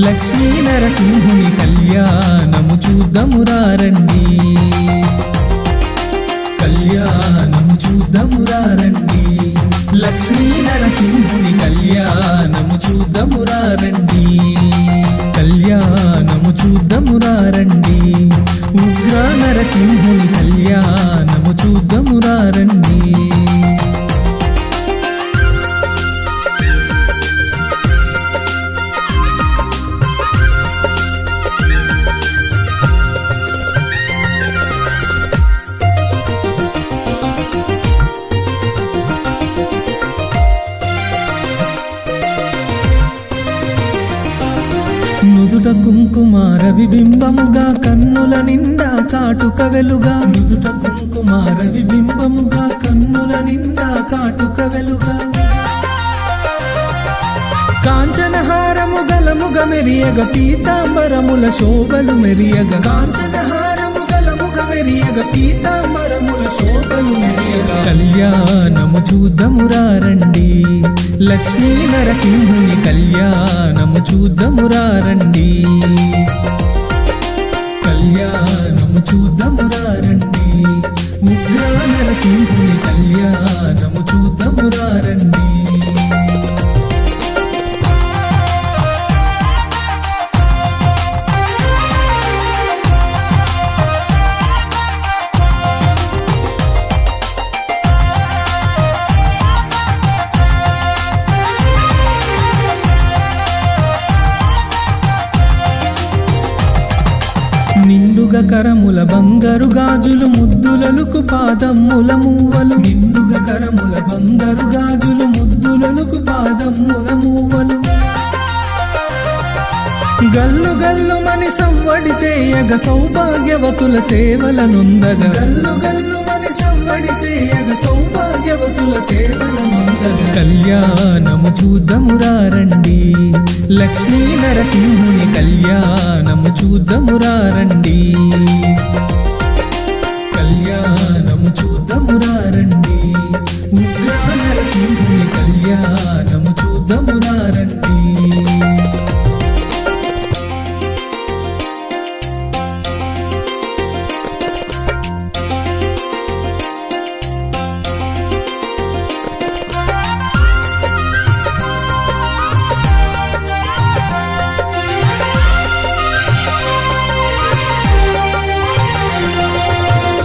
లక్ష్మీ నరసింహుని కళ్యాణము చూద్దామురారండి, కళ్యాణము చూద్దామురారండి. లక్ష్మీ నరసింహుని కళ్యాణము చూద్దామురారండి, కళ్యాణము చూద్దామురారండి. ఉగ్ర నరసింహుని కళ్యాణము చూద్దామురారండి. నుదుట కుంకుమార విబింబముగా కన్నుల నిండా కాటుక వెలుగా, నుదుట కుంకుమార విబింబముగా కన్నుల నిండా కాటుక వెలుగా. కాంచనహారము గలముగ మెరియగ పీతాంబరముల శోభలు మెరియగ, కాంచనహారము గలముగ మెరియగ పీతాంబరముల శోభలు మెరియగ. కళ్యాణము చూద్దామురారండి, లక్ష్మీ నరసింహుని కళ్యాణము చూద్దామురారండి, కళ్యాణము చూద్దామురారండి. ఉగ్ర నరసింహుని కళ్యాణము చూద్దామురారండి. నిండుగ కరముల బంగారు గాజులు ముద్దులనుకు పాదమ్ముల మూవలు, నిండుగ కరముల బంగారు గాజులు ముద్దులనుకు పాదమ్ముల మూవలు. గల్లు గల్లు మని సంవడి చేయగ సౌభాగ్యవతుల సేవల నొందగ, గల్లు గల్లు మని సంవడి చేయగ సౌభాగ్యవతుల సేవల నొందగ. కళ్యాణము చూద్దామురారండి, లక్ష్మీ నరసింహుని కళ్యాణము చూద్దామురారండి, కళ్యాణము చూద్దామురారండి. ఉగ్ర నరసింహుని కళ్యాణము చూద్దామురారండి.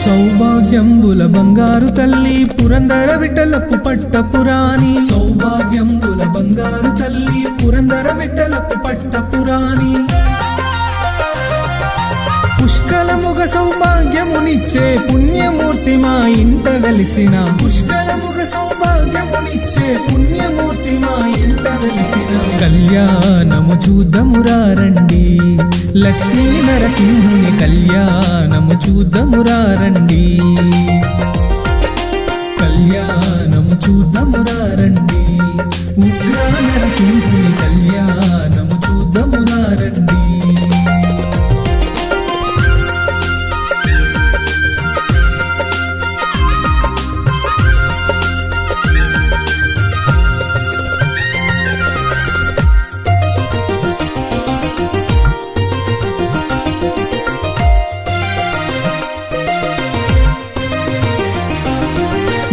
సౌభాగ్యంబుల బంగారు తల్లి పురందర విఠలపు పట్టపురాణి, సౌభాగ్యంబుల బంగారు తల్లి పురందర విఠలపు పట్టపురాణి. పుష్కలముగ సౌభాగ్యమునిచ్చే పుణ్యమూర్తి మా ఇంట వెలిసిన, పుష్కలముగ సౌభాగ్యమునిచ్చే పుణ్యమూర్తి మా ఇంట వెలిసిన. కళ్యాణము చూద్దామురారండి, లక్ష్మీ నరసింహుని కళ్యాణము చూద్దామురారండి, కళ్యాణము చూద్దామురారండి. ఉగ్ర నరసింహుని కళ్యాణము చూద్దామురారండి.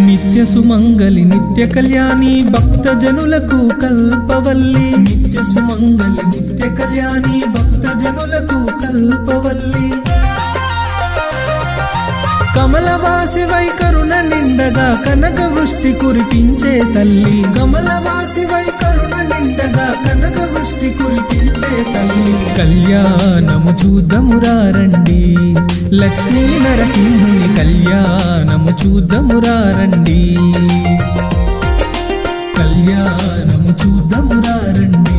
నిత్య సుమంగళి నిత్య కళ్యాణి భక్త జనులకు కల్పవల్లి, నిత్య సుమంగళి నిత్య కళ్యాణి భక్త జనులకు కల్పవల్లి. కమలవాసి వై కరుణ నిండగా కనక వృష్టి కురిపించే తల్లి, కమలవాసి వై కరుణ నిండగా కనక వృష్టి కురిపించే తల్లి. కళ్యాణము చూద్దామురారండి, లక్ష్మీ నరసింహుని కళ్యాణము చూద్దామురారండి, కళ్యాణము చూద్దామురారండి.